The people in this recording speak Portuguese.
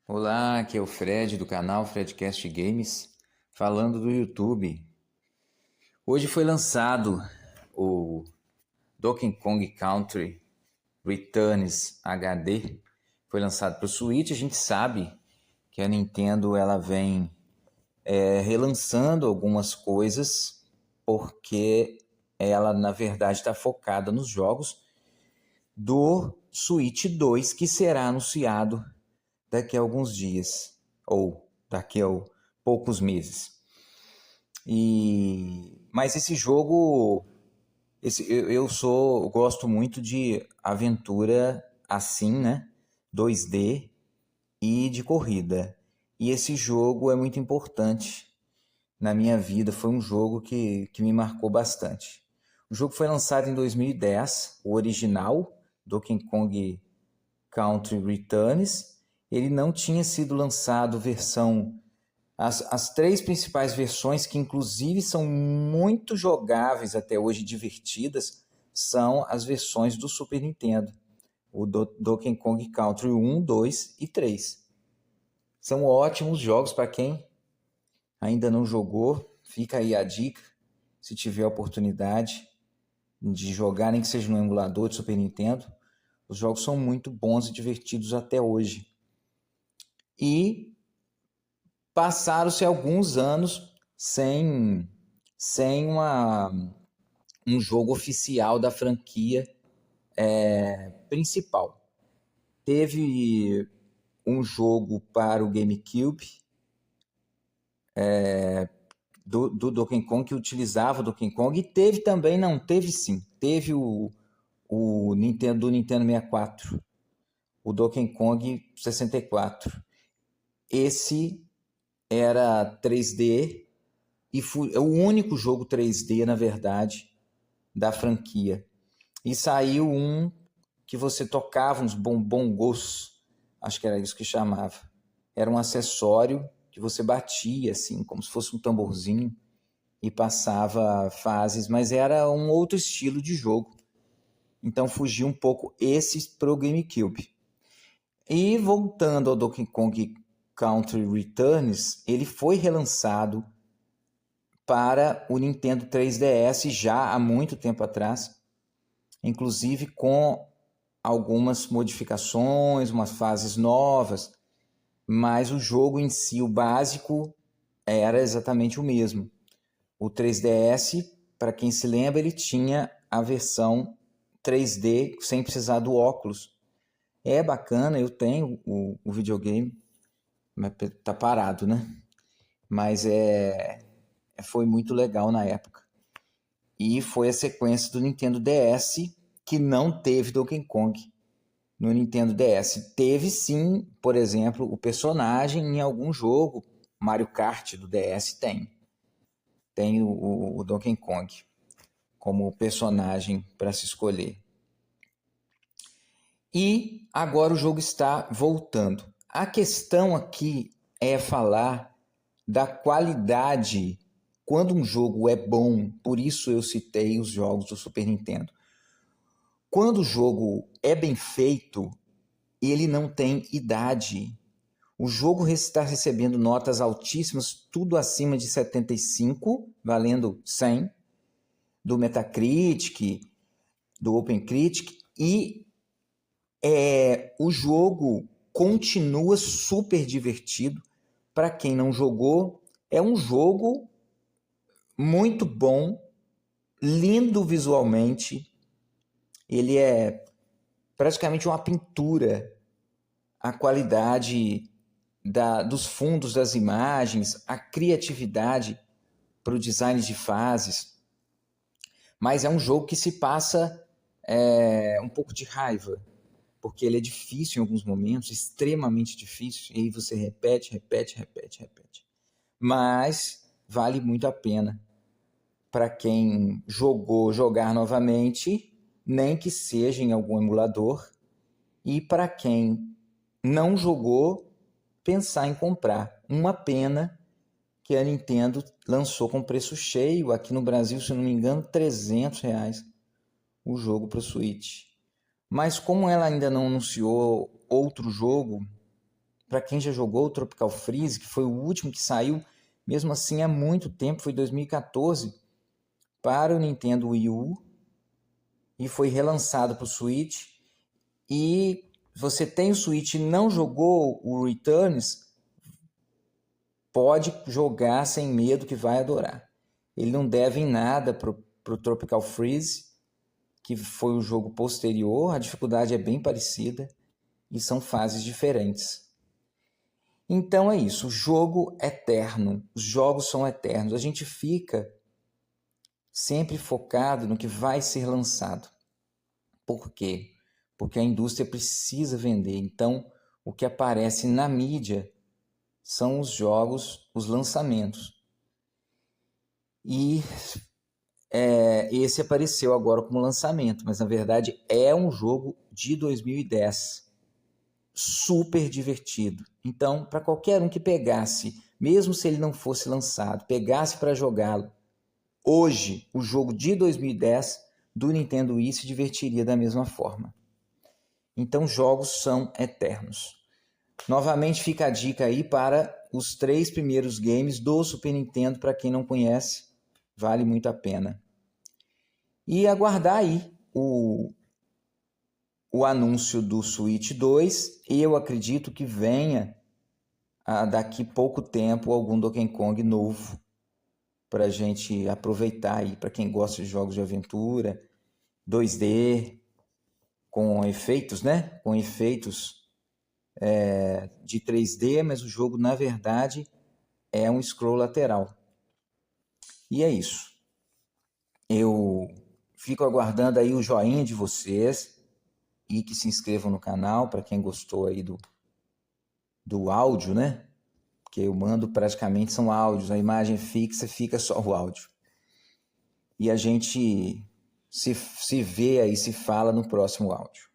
Olá, aqui é o Fred do canal Fredcast Games, falando do YouTube. Hoje foi lançado o Donkey Kong Country Returns HD. Foi lançado para o Switch. A gente sabe que a Nintendo ela vem relançando algumas coisas porque ela na verdade está focada nos jogos do Switch 2 que será anunciado daqui a alguns dias ou daqui a poucos meses. Mas esse jogo, eu gosto muito de aventura assim, né? 2D e de corrida. E esse jogo é muito importante na minha vida. Foi um jogo que me marcou bastante. O jogo foi lançado em 2010, o original, Donkey Kong Country Returns. Ele não tinha sido lançado versão... As três principais versões, que inclusive são muito jogáveis até hoje, divertidas, são as versões do Super Nintendo. O Donkey Kong Country 1, 2 e 3. São ótimos jogos para quem ainda não jogou. Fica aí a dica, se tiver a oportunidade de jogar, nem que seja no emulador de Super Nintendo. Os jogos são muito bons e divertidos até hoje. E passaram-se alguns anos sem um jogo oficial da franquia principal. Teve um jogo para o GameCube do Donkey Kong que utilizava o Donkey Kong, e teve também, não, teve sim, teve o Nintendo do Nintendo 64, o Donkey Kong 64. Esse era 3D e é o único jogo 3D, na verdade, da franquia. E saiu um que você tocava uns bongos, acho que era isso que chamava. Era um acessório que você batia, assim, como se fosse um tamborzinho, e passava fases, mas era um outro estilo de jogo. Então fugia um pouco esse pro GameCube. E voltando ao Donkey Kong Country Returns, ele foi relançado para o Nintendo 3DS já há muito tempo atrás, inclusive com algumas modificações, umas fases novas, mas o jogo em si, o básico, era exatamente o mesmo. O 3DS, para quem se lembra, ele tinha a versão 3D sem precisar do óculos. É bacana, eu tenho o videogame, mas tá parado, né? Mas foi muito legal na época. E foi a sequência do Nintendo DS, que não teve Donkey Kong no Nintendo DS. Teve sim, por exemplo, o personagem em algum jogo. Mario Kart do DS tem. Tem o Donkey Kong como personagem para se escolher. E agora o jogo está voltando. A questão aqui é falar da qualidade quando um jogo é bom. Por isso eu citei os jogos do Super Nintendo. Quando o jogo é bem feito, ele não tem idade. O jogo está recebendo notas altíssimas, tudo acima de 75, valendo 100, do Metacritic, do OpenCritic, e o jogo continua super divertido. Para quem não jogou, é um jogo muito bom, lindo visualmente. Ele é praticamente uma pintura. A qualidade dos fundos das imagens, a criatividade para o design de fases. Mas é um jogo que se passa um pouco de raiva, porque ele é difícil em alguns momentos, extremamente difícil, e aí você repete, repete, repete, repete. Mas vale muito a pena para quem jogou jogar novamente, nem que seja em algum emulador, e para quem não jogou, pensar em comprar. Uma pena que a Nintendo lançou com preço cheio, aqui no Brasil, se não me engano, R$ 300 o jogo para o Switch. Mas como ela ainda não anunciou outro jogo para quem já jogou o Tropical Freeze, que foi o último que saiu, mesmo assim há muito tempo, foi 2014, para o Nintendo Wii U, e foi relançado para o Switch. E você tem o Switch e não jogou o Returns, pode jogar sem medo que vai adorar. Ele não deve em nada para o Tropical Freeze, que foi o jogo posterior, a dificuldade é bem parecida e são fases diferentes. Então é isso, o jogo eterno, os jogos são eternos, a gente fica sempre focado no que vai ser lançado. Por quê? Porque a indústria precisa vender, então o que aparece na mídia são os jogos, os lançamentos. E esse apareceu agora como lançamento, mas na verdade é um jogo de 2010, super divertido. Então, para qualquer um que pegasse, mesmo se ele não fosse lançado, pegasse para jogá-lo, hoje, o jogo de 2010 do Nintendo Wii se divertiria da mesma forma. Então, jogos são eternos. Novamente fica a dica aí para os 3 primeiros games do Super Nintendo, para quem não conhece, vale muito a pena. E aguardar aí o anúncio do Switch 2, eu acredito que venha daqui pouco tempo algum Donkey Kong novo para a gente aproveitar aí, para quem gosta de jogos de aventura, 2D, com efeitos, né? Com efeitos de 3D, mas o jogo, na verdade, é um scroll lateral. E é isso. Eu fico aguardando aí o joinha de vocês e que se inscrevam no canal, para quem gostou aí do áudio, né? Porque eu mando praticamente são áudios, a imagem fixa fica só o áudio. E a gente se vê aí, se fala no próximo áudio.